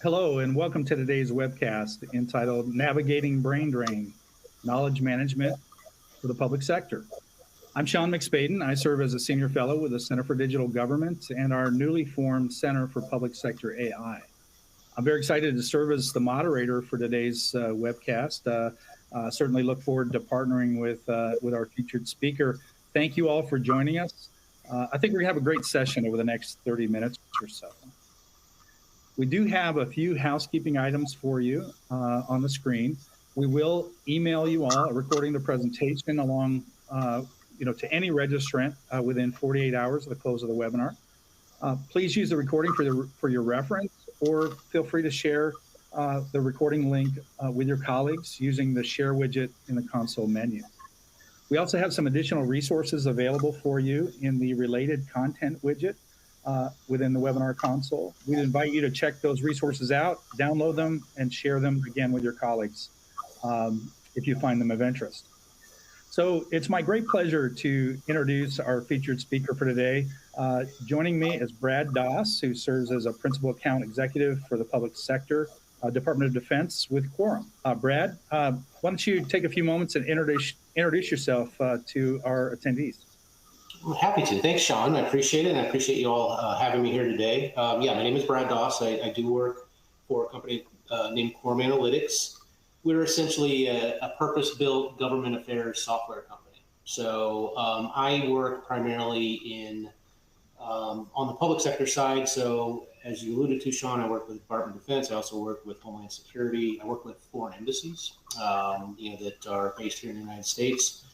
Hello, and welcome to today's webcast entitled Navigating Brain Drain Knowledge Management for the Public Sector. I'm Sean McSpaden. I serve as a senior fellow with the Center for Digital Government and our newly formed Center for Public Sector AI. I'm very excited to serve as the moderator for today's webcast. Certainly look forward to partnering with our featured speaker. Thank you all for joining us. I think we're going to have a great session over the next 30 minutes or so. We do have a few housekeeping items for you on the screen. We will email you all a recording of the presentation along, to any registrant within 48 hours of the close of the webinar. Please use the recording for your reference, or feel free to share the recording link with your colleagues using the share widget in the console menu. We also have some additional resources available for you in the related content widget within the webinar console. We'd invite you to check those resources out, download them, and share them again with your colleagues if you find them of interest. So it's my great pleasure to introduce our featured speaker for today. Joining me is Brad Doss, who serves as a Principal Account Executive for the Public Sector, Department of Defense with Quorum. Brad, why don't you take a few moments and introduce yourself to our attendees? I'm happy to. Thanks, Sean. I appreciate it, and I appreciate you all having me here today. My name is Brad Doss. I do work for a company named Quorum Analytics. We're essentially a purpose-built government affairs software company. So I work primarily on the public sector side. So as you alluded to, Sean, I work with the Department of Defense. I also work with Homeland Security. I work with foreign embassies, that are based here in the United States.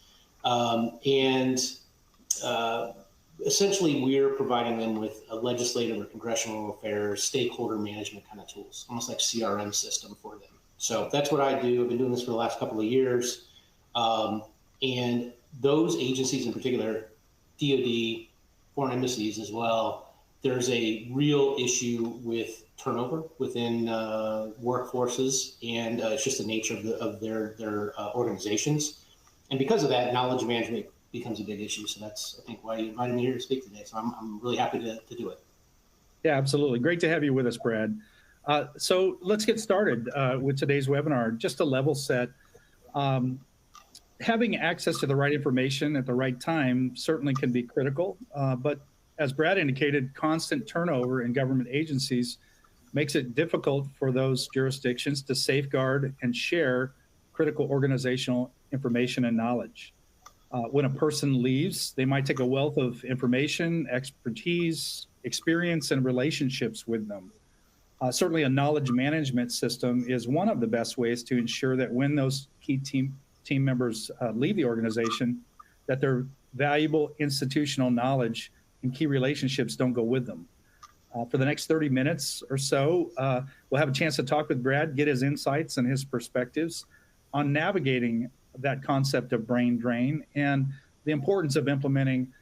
Essentially, we're providing them with a legislative or congressional affairs, stakeholder management kind of tools, almost like CRM system for them. So that's what I do. I've been doing this for the last couple of years. And those agencies in particular, DoD, foreign embassies as well, there's a real issue with turnover within workforces, and it's just the nature of their organizations. And because of that, knowledge management becomes a big issue. So that's, I think, why you invited me here to speak today. So I'm really happy to do it. Yeah, absolutely. Great to have you with us, Brad. So let's get started with today's webinar. Just to level set, having access to the right information at the right time certainly can be critical. But as Brad indicated, constant turnover in government agencies makes it difficult for those jurisdictions to safeguard and share critical organizational information and knowledge. When a person leaves, they might take a wealth of information, expertise, experience, and relationships with them. Certainly a knowledge management system is one of the best ways to ensure that when those key team members leave the organization, that their valuable institutional knowledge and key relationships don't go with them. For the next 30 minutes or so, we'll have a chance to talk with Brad, get his insights and his perspectives on navigating that concept of brain drain and the importance of implementing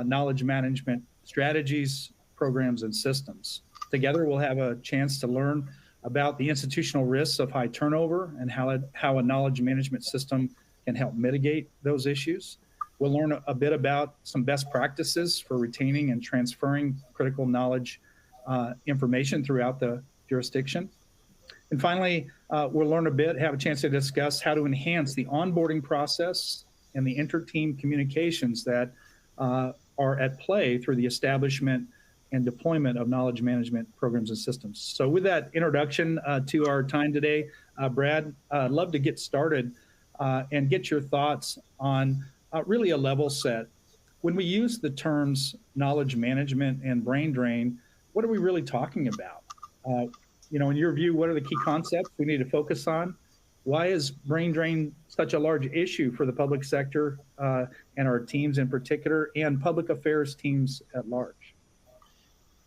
knowledge management strategies, programs, and systems. Together, we'll have a chance to learn about the institutional risks of high turnover and how a knowledge management system can help mitigate those issues. We'll learn a bit about some best practices for retaining and transferring critical knowledge information throughout the jurisdiction. And finally, we'll learn a bit, have a chance to discuss how to enhance the onboarding process and the inter-team communications that are at play through the establishment and deployment of knowledge management programs and systems. So with that introduction to our time today, Brad, I'd love to get started and get your thoughts on really a level set. When we use the terms knowledge management and brain drain, what are we really talking about? In your view, what are the key concepts we need to focus on? Why is brain drain such a large issue for the public sector and our teams in particular, and public affairs teams at large?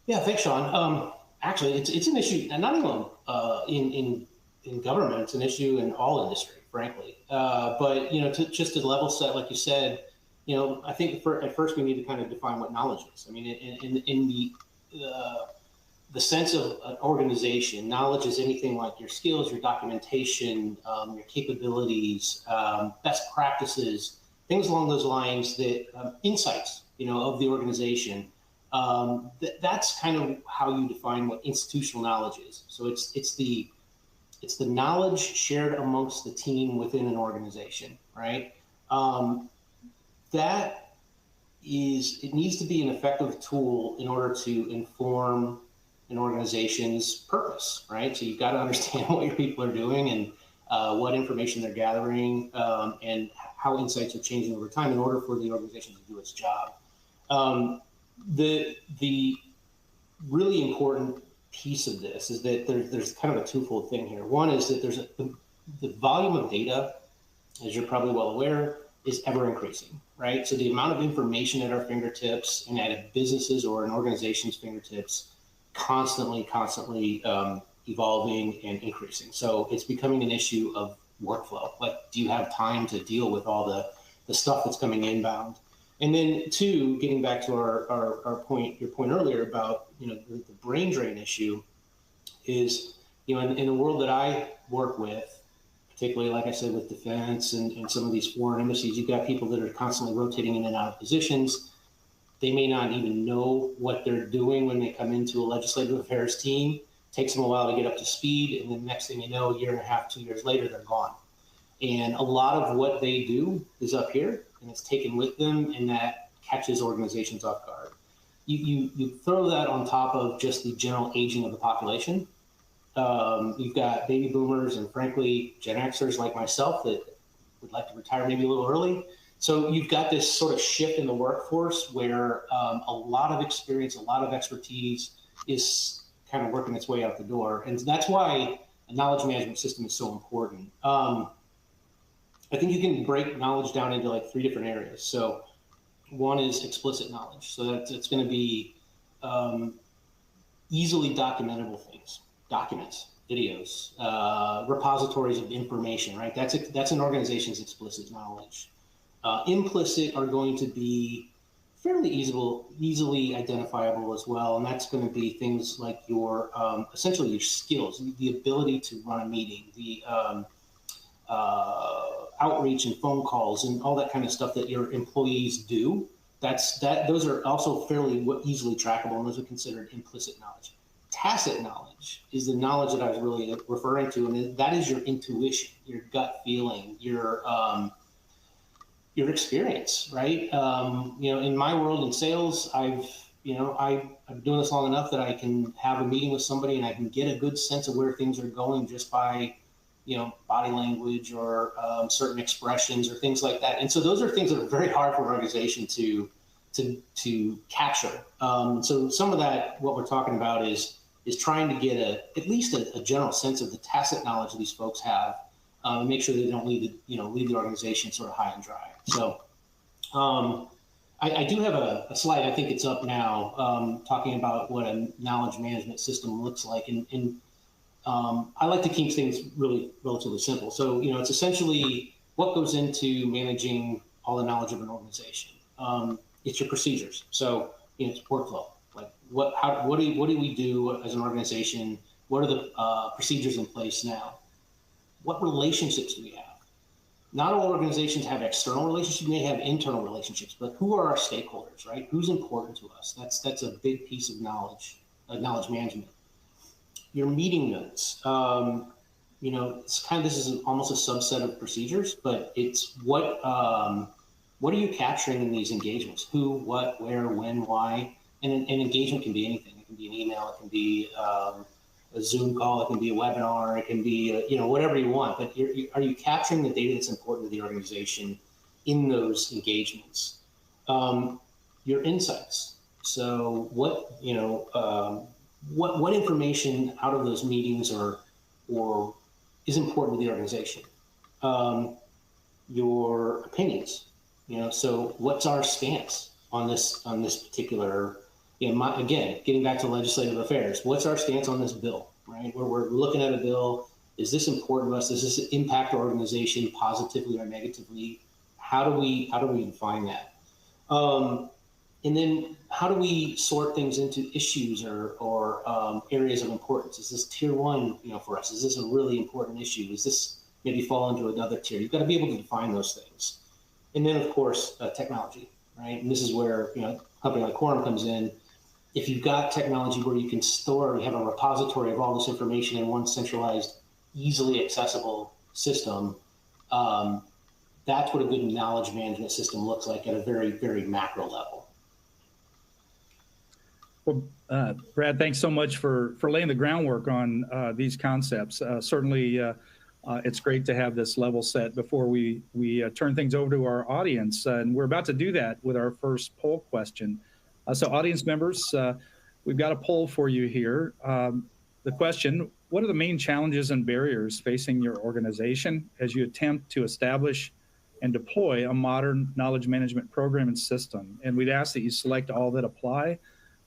Yeah, thanks, Sean. Actually, it's an issue, and not even in government. It's an issue in all industry, frankly. But just to level set, like you said, I think at first we need to kind of define what knowledge is. I mean, in the sense of an organization, knowledge is anything like your skills, your documentation, your capabilities, best practices, things along those lines, that insights, of the organization That's kind of how you define what institutional knowledge is. So it's the knowledge shared amongst the team within an organization, right? That is, it needs to be an effective tool in order to inform an organization's purpose, right? So you've got to understand what your people are doing and what information they're gathering, and how insights are changing over time in order for the organization to do its job. The really important piece of this is that there's kind of a twofold thing here. One is that the volume of data, as you're probably well aware, is ever increasing, right? So the amount of information at our fingertips and at a business's or an organization's fingertips constantly evolving and increasing. So it's becoming an issue of workflow. Like, do you have time to deal with all the stuff that's coming inbound? And then two, getting back to our point, your point earlier about, the brain drain issue is, in the world that I work with, particularly, like I said, with defense and some of these foreign embassies, you've got people that are constantly rotating in and out of positions. They may not even know what they're doing when they come into a legislative affairs team. It takes them a while to get up to speed. And then the next thing you know, a year and a half, 2 years later, they're gone. And a lot of what they do is up here, and it's taken with them, and that catches organizations off guard. You throw that on top of just the general aging of the population. You've got baby boomers and, frankly, Gen Xers like myself that would like to retire maybe a little early. So you've got this sort of shift in the workforce where a lot of experience, a lot of expertise is kind of working its way out the door. And that's why a knowledge management system is so important. I think you can break knowledge down into like 3 different areas. So one is explicit knowledge. So it's going to be easily documentable things, documents, videos, repositories of information, right? That's an organization's explicit knowledge. Implicit are going to be fairly easily identifiable as well. And that's going to be things like your, essentially your skills, the ability to run a meeting, the outreach and phone calls and all that kind of stuff that your employees do. Those are also fairly easily trackable, and those are considered implicit knowledge. Tacit knowledge is the knowledge that I was really referring to, and that is your intuition, your gut feeling, your experience, right? In my world in sales, I'm doing this long enough that I can have a meeting with somebody and I can get a good sense of where things are going just by, body language or certain expressions or things like that. And so those are things that are very hard for an organization to capture. So some of that, what we're talking about is trying to get at least a general sense of the tacit knowledge these folks have, and make sure they don't leave the organization sort of high and dry. So I do have a slide, I think it's up now, talking about what a knowledge management system looks like. And I like to keep things really relatively simple. So, it's essentially what goes into managing all the knowledge of an organization. It's your procedures. So, it's workflow. Like what do we do as an organization? What are the procedures in place now? What relationships do we have? Not all organizations have external relationships. You may have internal relationships, but who are our stakeholders, right? Who's important to us? That's a big piece of knowledge management. Your meeting notes, it's this is almost a subset of procedures, but it's what are you capturing in these engagements? Who, what, where, when, why? And an engagement can be anything. It can be an email. It can be a Zoom call. It can be a webinar. It can be whatever you want. But are you capturing the data that's important to the organization in those engagements? Your insights. So what information out of those meetings or is important to the organization? Your opinions. So what's our stance on this particular? Again, getting back to legislative affairs, what's our stance on this bill, right? Where we're looking at a bill, is this important to us? Does this impact our organization positively or negatively? How do we define that? And then how do we sort things into issues or areas of importance? Is this tier 1, for us? Is this a really important issue? Is this maybe fall into another tier? You've got to be able to define those things. And then, of course, technology, right? And this is where, a company like Quorum comes in. if you've got technology where you can store, you have a repository of all this information in one centralized, easily accessible system, that's what a good knowledge management system looks like at a very, very macro level. Well, Brad, thanks so much for laying the groundwork on these concepts. Certainly, it's great to have this level set before we turn things over to our audience. And we're about to do that with our first poll question. So audience members, we've got a poll for you here. The question, what are the main challenges and barriers facing your organization as you attempt to establish and deploy a modern knowledge management program and system? And we'd ask that you select all that apply.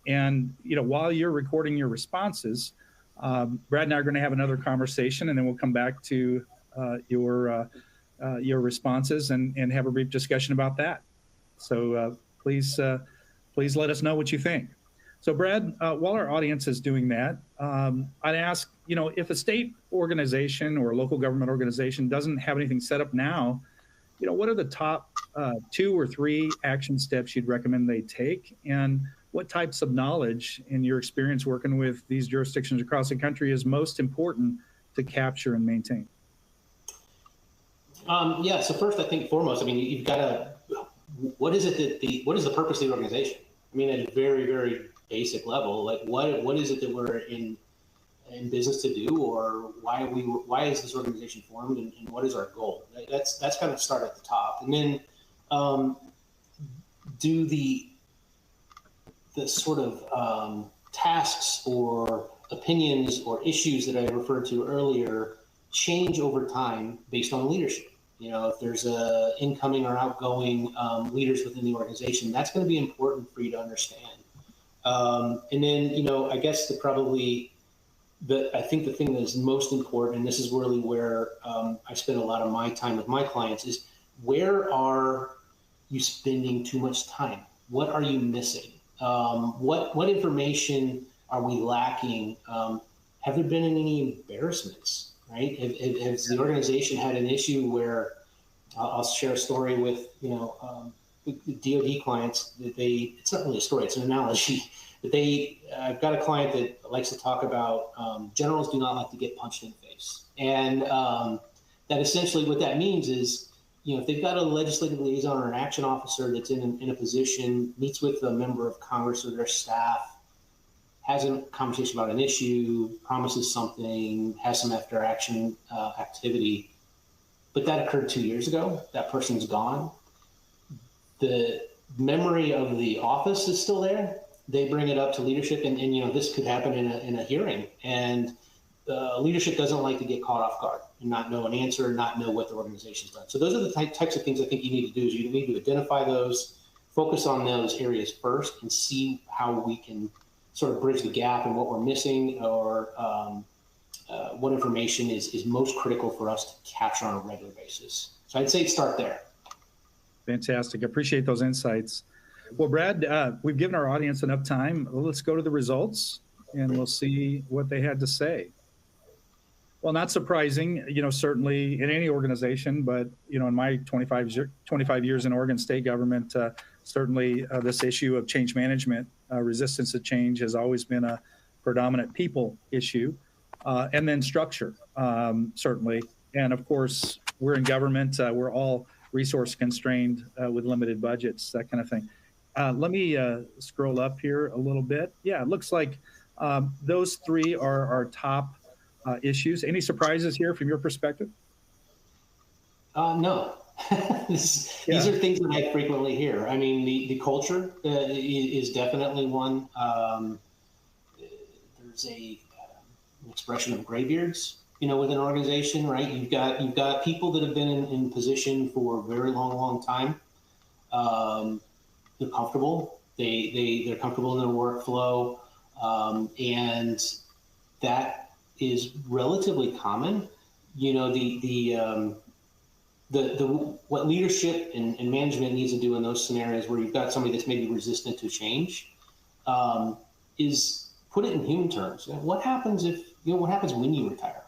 And while you're recording your responses, Brad and I are going to have another conversation, and then we'll come back to your responses and have a brief discussion about that. So please let us know what you think. So Brad, while our audience is doing that, I'd ask, if a state organization or a local government organization doesn't have anything set up now, what are the top 2 or 3 action steps you'd recommend they take? And what types of knowledge in your experience working with these jurisdictions across the country is most important to capture and maintain? Yeah, so first, I think foremost, you've got to, what is the purpose of the organization? At a very, very basic level, like what is it that we're in business to do, or why is this organization formed, and what is our goal? That's kind of start at the top, and then do the sort of tasks or opinions or issues that I referred to earlier change over time based on leadership. If there's incoming or outgoing leaders within the organization, that's going to be important for you to understand. And then, I guess I think the thing that is most important, and this is really where I spend a lot of my time with my clients, is where are you spending too much time? What are you missing? What information are we lacking? Have there been any embarrassments, right? Has the organization had an issue where, I'll share a story with, DoD clients that it's not really a story, it's an analogy, that I've got a client that likes to talk about generals do not like to get punched in the face. And that essentially what that means is, if they've got a legislative liaison or an action officer that's in a position, meets with a member of Congress or their staff, has a conversation about an issue, promises something, has some after action activity, but that occurred 2 years ago, that person's gone. The memory of the office is still there. They bring it up to leadership, and this could happen in a hearing, and leadership doesn't like to get caught off guard and not know an answer, not know what the organization's done. So those are the types of things I think you need to do. Is you need to identify those, focus on those areas first, and see how we can sort of bridge the gap and what we're missing, or what information is most critical for us to capture on a regular basis. So I'd say start there. Fantastic. I appreciate those insights. Well, Brad, we've given our audience enough time. Let's go to the results, and we'll see what they had to say. Well, not surprising, certainly in any organization, but, in my 25 years in Oregon state government, certainly this issue of change management, resistance to change has always been a predominant people issue, and then structure, certainly. And of course, we're in government, we're all resource constrained with limited budgets, that kind of thing. Let me scroll up here a little bit. Yeah, it looks like those 3 are our top issues. Any surprises here from your perspective? No. These are things that I frequently hear. The culture is definitely one. There's an expression of graybeards, within an organization, right? You've got people that have been in position for a very long time. They're comfortable. They're comfortable in their workflow, and that is relatively common. What leadership and management needs to do in those scenarios where you've got somebody that's maybe resistant to change, is put it in human terms. What happens when you retire?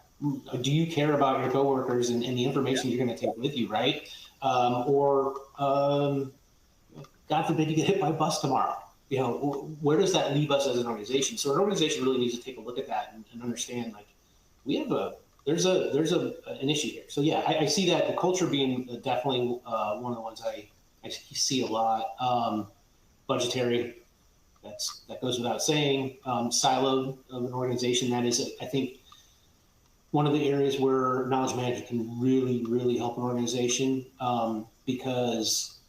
Do you care about your coworkers and the information you're going to take with you, right? Or God forbid you get hit by a bus tomorrow. where does that leave us as an organization? So an organization really needs to take a look at that and understand, like, we have there's an issue here. So yeah, I see that the culture being definitely one of the ones I see a lot. Budgetary, that goes without saying. Siloed of an organization, that is, I think, one of the areas where knowledge management can really, really help an organization, because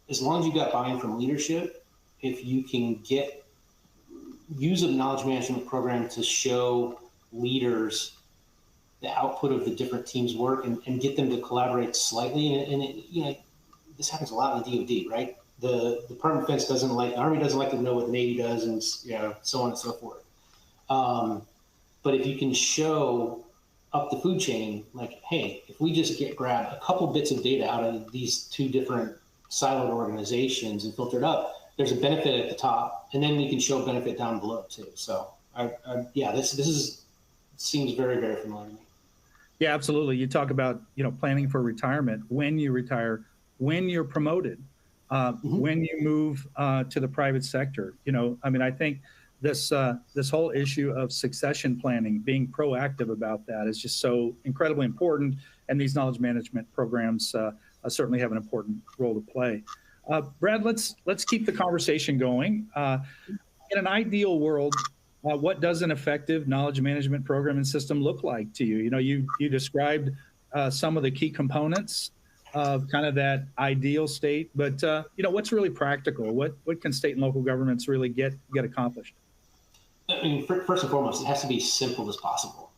as long as you got buy-in from leadership, if you can use a knowledge management program to show leaders the output of the different teams' work and get them to collaborate slightly, and this happens a lot in the DoD, right? The Department of Defense the Army doesn't like to know what the Navy does, and so on and so forth. But if you can show up the food chain, like, hey, if we just grab a couple bits of data out of these two different siloed organizations and filter it up, there's a benefit at the top, and then we can show benefit down below too. So this seems very, very familiar to me. Yeah, absolutely. You talk about, planning for retirement, when you retire, when you're promoted, when you move to the private sector. I think this whole issue of succession planning, being proactive about that, is just so incredibly important. And these knowledge management programs certainly have an important role to play. Brad, let's keep the conversation going. In an ideal world, what does an effective knowledge management program and system look like to you? You described some of the key components of kind of that ideal state, but what's really practical? What can state and local governments really get accomplished? I mean, first and foremost, it has to be simple as possible.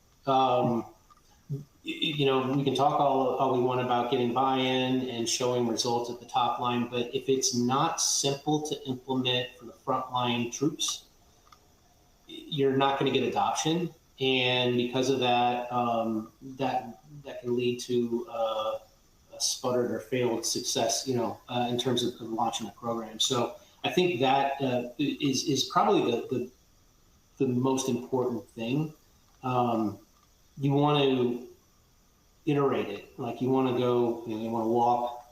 We can talk all we want about getting buy-in and showing results at the top line, but if it's not simple to implement for the frontline troops, you're not going to get adoption, and because of that, that can lead to a sputtered or failed success, in terms of launching a program. So I think that is probably the most important thing. You want to iterate it, like you want to go, you want to walk,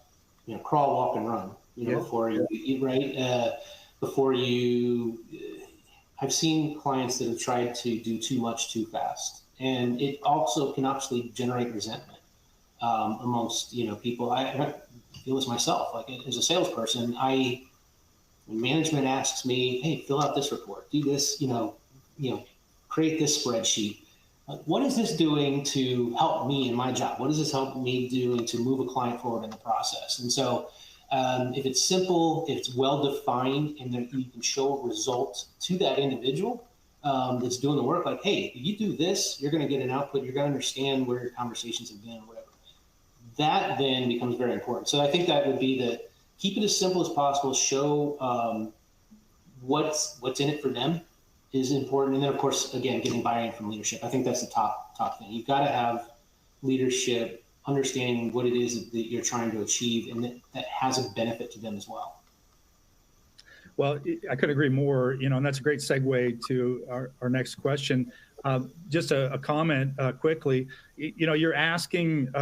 crawl, walk, and run, before you eat, right? Before you. I've seen clients that have tried to do too much too fast, and it also can actually generate resentment amongst people. I feel this myself. Like, as a salesperson, when management asks me, "Hey, fill out this report, do this, create this spreadsheet," what is this doing to help me in my job? What is this help me doing to move a client forward in the process? And so, if it's simple, if it's well-defined, and that you can show a result to that individual that's doing the work, like, hey, if you do this, you're going to get an output, you're going to understand where your conversations have been, or whatever. That then becomes very important. So I think that would be that keep it as simple as possible, show what's in it for them is important. And then, of course, again, getting buy-in from leadership. I think that's the top thing. You've got to have leadership understanding what it is that you're trying to achieve, and that has a benefit to them as well. Well, I couldn't agree more, and that's a great segue to our next question. Just a comment quickly, you're asking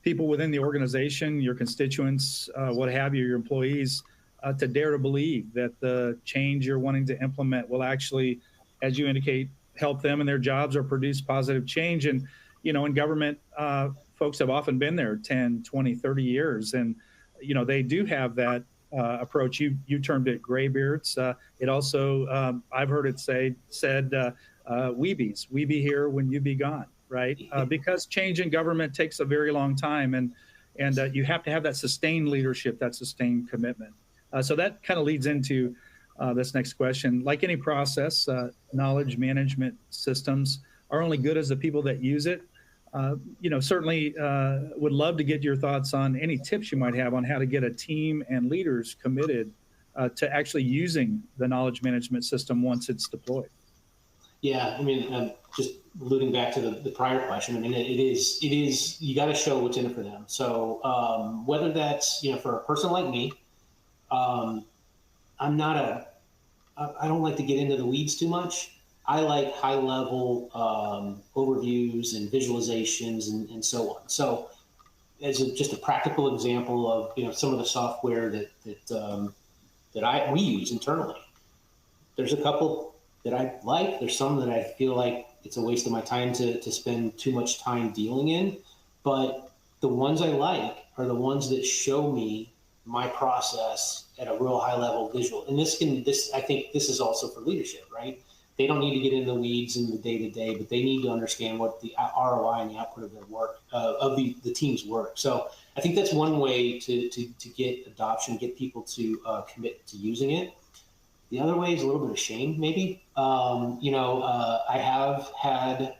people within the organization, your constituents, what have you, your employees, to dare to believe that the change you're wanting to implement will actually, as you indicate, help them in their jobs or produce positive change. And, in government, folks have often been there 10, 20, 30 years. And, they do have that approach. You termed it graybeards. It also, I've heard it said, weebies, we be here when you be gone, right? Because change in government takes a very long time. And you have to have that sustained leadership, that sustained commitment. So that kind of leads into this next question. Like any process, knowledge management systems are only good as the people that use it. Certainly would love to get your thoughts on any tips you might have on how to get a team and leaders committed to actually using the knowledge management system once it's deployed. Yeah, I mean, just alluding back to the prior question, I mean, it is, you got to show what's in it for them. So whether that's, for a person like me, I don't like to get into the weeds too much. I like high level overviews and visualizations and so on. So as just a practical example of, some of the software that we use internally, There's a couple that I like. There's some that I feel like it's a waste of my time to spend too much time dealing in. But the ones I like are the ones that show me my process at a real high level visual. And I think this is also for leadership, right? They don't need to get in the weeds in the day to day, but they need to understand what the ROI and the output of their work, of the team's work. So I think that's one way to get adoption, get people to commit to using it. The other way is a little bit of shame, maybe. I have had,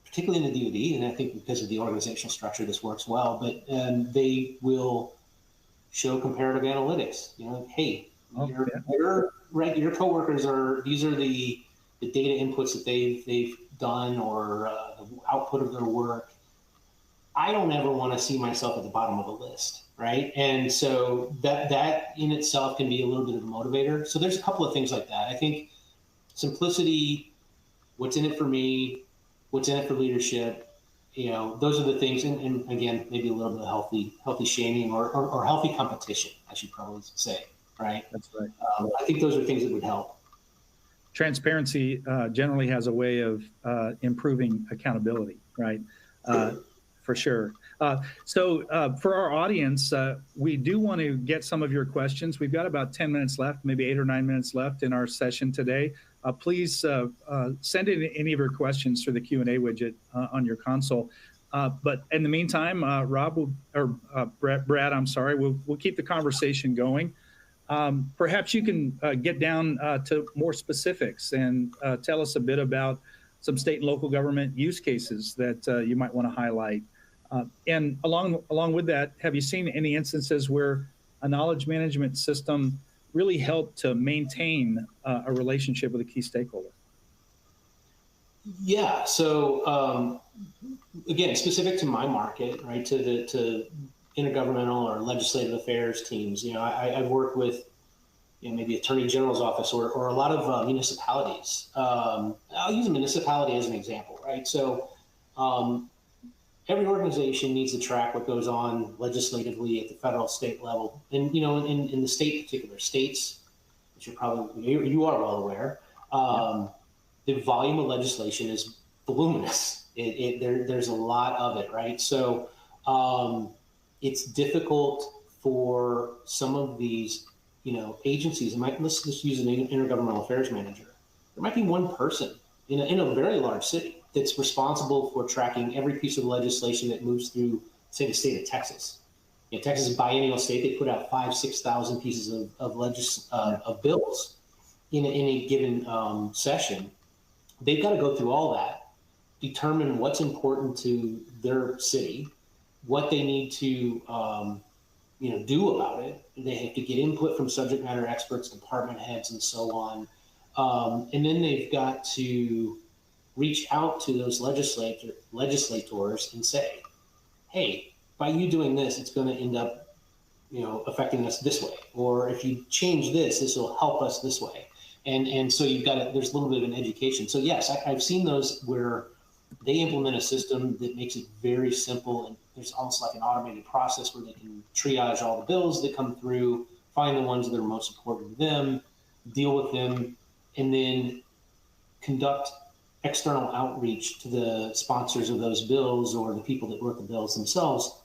particularly in the DoD, and I think because of the organizational structure, this works well, but they will show comparative analytics. Hey, your coworkers these are the data inputs that they've done, or the output of their work. I don't ever want to see myself at the bottom of the list, right? And so that in itself can be a little bit of a motivator. So there's a couple of things like that. I think simplicity, what's in it for me, what's in it for leadership, those are the things. And again, maybe a little bit of healthy shaming or healthy competition, I should probably say, right? That's right. I think those are things that would help. Transparency generally has a way of improving accountability, right? For sure. So for our audience, we do want to get some of your questions. We've got about 10 minutes left, maybe 8 or 9 minutes left in our session today. Please send in any of your questions through the Q&A widget on your console. But in the meantime, Brad, I'm sorry, we'll keep the conversation going. Perhaps you can get down to more specifics and tell us a bit about some state and local government use cases that you might want to highlight. And along with that, have you seen any instances where a knowledge management system really helped to maintain a relationship with a key stakeholder? Yeah. So again, specific to my market, right, to intergovernmental or legislative affairs teams, I've worked with maybe Attorney General's office or a lot of municipalities. I'll use a municipality as an example, right? So every organization needs to track what goes on legislatively at the federal, state level. And, in the state particular, states, which you are well aware, the volume of legislation is voluminous. There's a lot of it, right? So it's difficult for some of these, agencies. Let's just use an intergovernmental affairs manager. There might be one person in a very large city that's responsible for tracking every piece of legislation that moves through, say, the state of Texas. Texas is a biennial state. They put out 5,000-6,000 pieces of bills in a given session. They've got to go through all that, determine what's important to their city, what they need to do about it. They have to get input from subject matter experts, department heads, and so on. And then they've got to reach out to those legislators and say, hey, by you doing this, it's going to end up, affecting us this way. Or if you change this will help us this way. And so there's a little bit of an education. So yes, I've seen those where they implement a system that makes it very simple, and there's almost like an automated process where they can triage all the bills that come through, find the ones that are most important to them, deal with them, and then conduct external outreach to the sponsors of those bills or the people that wrote the bills themselves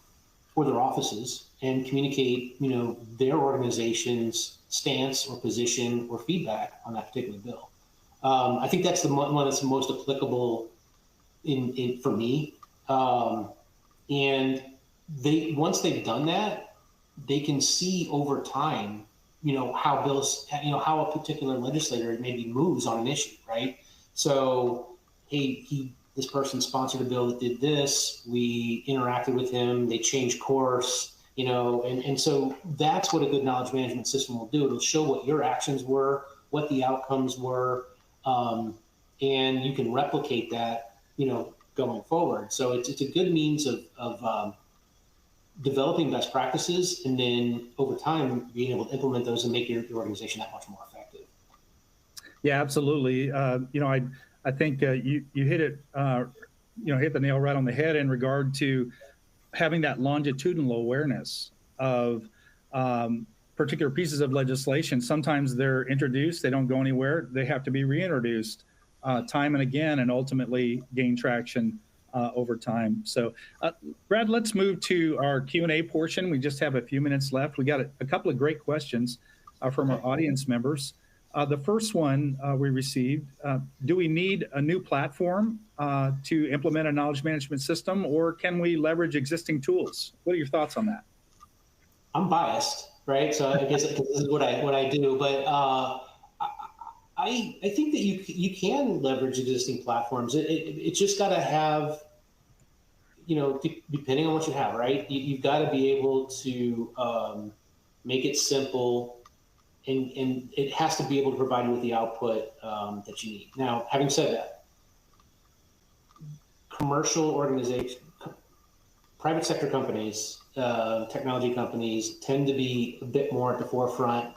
or their offices, and communicate, their organization's stance or position or feedback on that particular bill. I think that's the one that's most applicable for me. And once they've done that, they can see over time, how bills, how a particular legislator maybe moves on an issue, right? So, hey, this person sponsored a bill that did this. We interacted with him. They changed course, and so that's what a good knowledge management system will do. It'll show what your actions were, what the outcomes were, and you can replicate that, going forward. So it's a good means of developing best practices, and then over time being able to implement those and make your organization that much more effective. Yeah, absolutely. I think you hit it, hit the nail right on the head in regard to having that longitudinal awareness of particular pieces of legislation, sometimes they're introduced, they don't go anywhere, they have to be reintroduced time and again, and ultimately gain traction over time. So, Brad, let's move to our Q&A portion. We just have a few minutes left. We got a couple of great questions from our audience members. The first one we received, do we need a new platform to implement a knowledge management system, or can we leverage existing tools? What are your thoughts on that? I'm biased, right? So I guess this is what I do, but I think that you can leverage existing platforms. It's just got to have, depending on what you have, right? You've got to be able to make it simple, and it has to be able to provide you with the output that you need. Now, having said that, commercial organizations, private sector companies, technology companies tend to be a bit more at the forefront,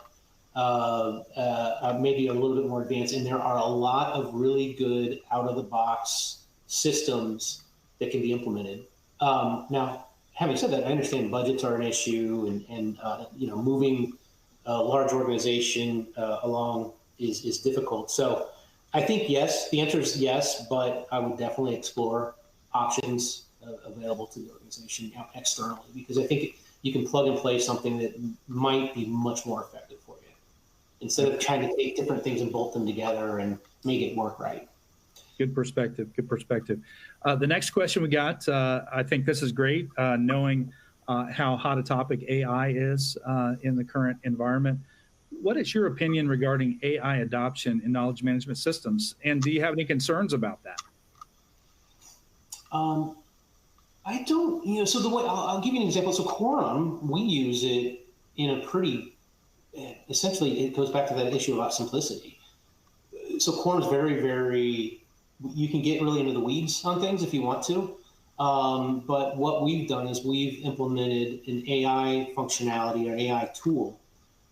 maybe a little bit more advanced, and there are a lot of really good out-of-the-box systems that can be implemented. Now, having said that, I understand budgets are an issue, and moving a large organization along is difficult. So I think yes, the answer is yes, but I would definitely explore options available to the organization externally, because I think you can plug and play something that might be much more effective for you, instead of trying to take different things and bolt them together and make it work right. Good perspective. Good perspective. The next question we got, I think this is great, knowing how hot a topic AI is in the current environment. What is your opinion regarding AI adoption in knowledge management systems? And do you have any concerns about that? I don't, so the way, I'll give you an example. So Quorum, we use it in a pretty, essentially it goes back to that issue about simplicity. So Quorum is very, very, you can get really into the weeds on things if you want to. But what we've done is we've implemented an AI functionality, or an AI tool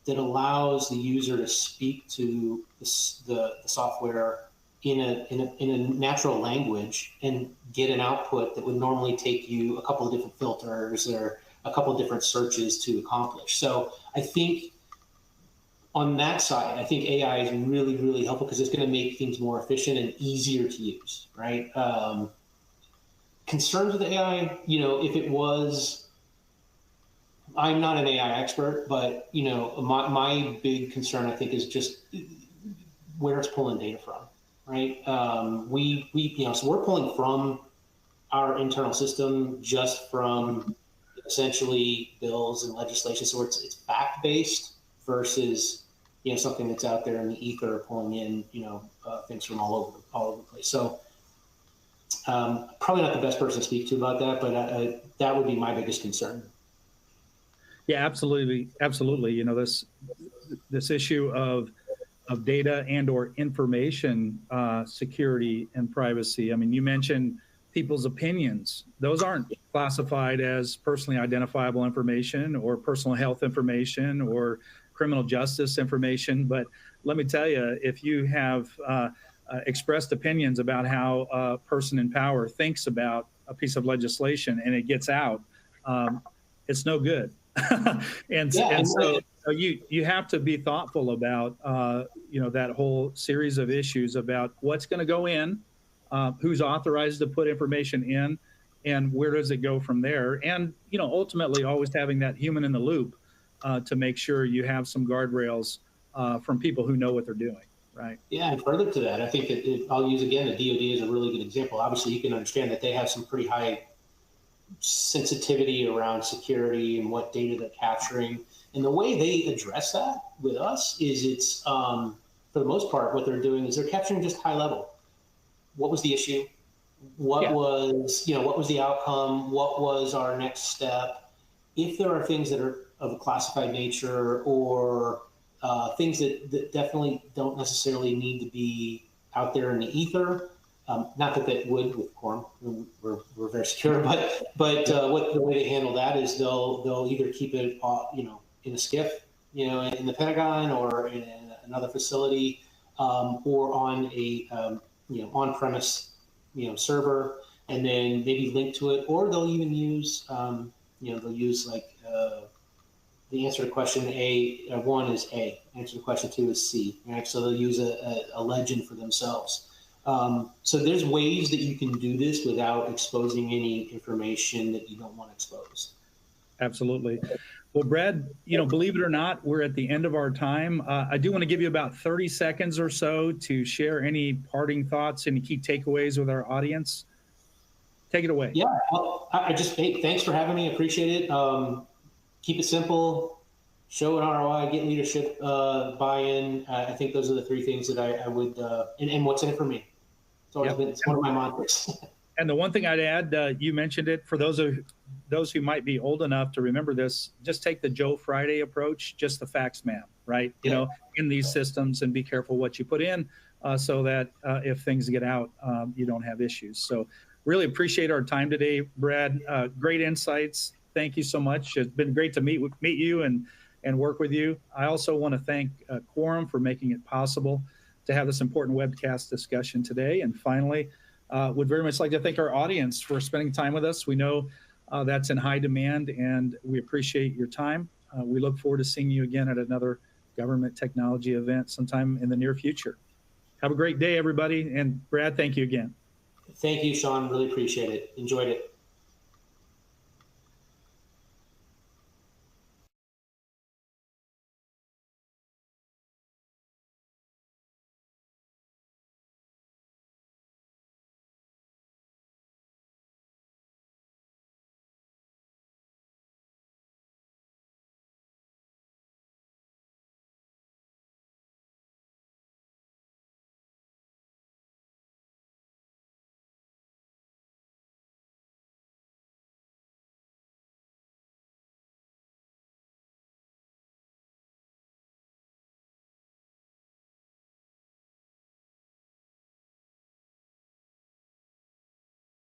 that allows the user to speak to the software in a natural language and get an output that would normally take you a couple of different filters or a couple of different searches to accomplish. So I think on that side, I think AI is really, really helpful, because it's going to make things more efficient and easier to use, right? Concerns with AI, if it was, I'm not an AI expert, but my big concern, I think, is just where it's pulling data from, right? So we're pulling from our internal system, just from essentially bills and legislation. So it's fact-based versus something that's out there in the ether, pulling in things from all over the place. So probably not the best person to speak to about that, but that would be my biggest concern. Yeah, absolutely, absolutely. This issue of data and/or information security and privacy. I mean, you mentioned people's opinions; those aren't classified as personally identifiable information, or personal health information, or criminal justice information. But let me tell you, if you have expressed opinions about how a person in power thinks about a piece of legislation and it gets out, it's no good. and so you have to be thoughtful about that whole series of issues about what's going to go in, who's authorized to put information in, and where does it go from there. And ultimately always having that human in the loop to make sure you have some guardrails from people who know what they're doing. Right. Yeah, and further to that, I think that I'll use again the DoD as a really good example. Obviously, you can understand that they have some pretty high sensitivity around security and what data they're capturing. And the way they address that with us is it's, for the most part, what they're doing is they're capturing just high level. What was the issue? What was the outcome? What was our next step? If there are things that are of a classified nature, or things that definitely don't necessarily need to be out there in the ether. Not that that would with Quorum, we're very secure, but what the way they handle that is they'll either keep it in a SCIF, in the Pentagon, or in another facility, or on a on-premise server, and then maybe link to it, or they'll even use they'll use like the answer to question one is A. Answer to question 2 is C. Right? So they'll use a legend for themselves. So there's ways that you can do this without exposing any information that you don't want exposed. Absolutely. Well, Brad, believe it or not, we're at the end of our time. I do want to give you about 30 seconds or so to share any parting thoughts, any key takeaways with our audience. Take it away. Yeah, well, hey, thanks for having me. Appreciate it. Keep it simple, show an ROI, get leadership buy-in. I think those are the 3 things that I would, and what's in it for me. It's always been one of my mantras. And the one thing I'd add, you mentioned it, for those who might be old enough to remember this, just take the Joe Friday approach, just the facts, ma'am, right? In these systems, and be careful what you put in so that if things get out, you don't have issues. So really appreciate our time today, Brad. Great insights. Thank you so much. It's been great to meet you and work with you. I also want to thank Quorum for making it possible to have this important webcast discussion today. And finally, would very much like to thank our audience for spending time with us. We know that's in high demand, and we appreciate your time. We look forward to seeing you again at another government technology event sometime in the near future. Have a great day, everybody. And Brad, thank you again. Thank you, Sean. Really appreciate it. Enjoyed it.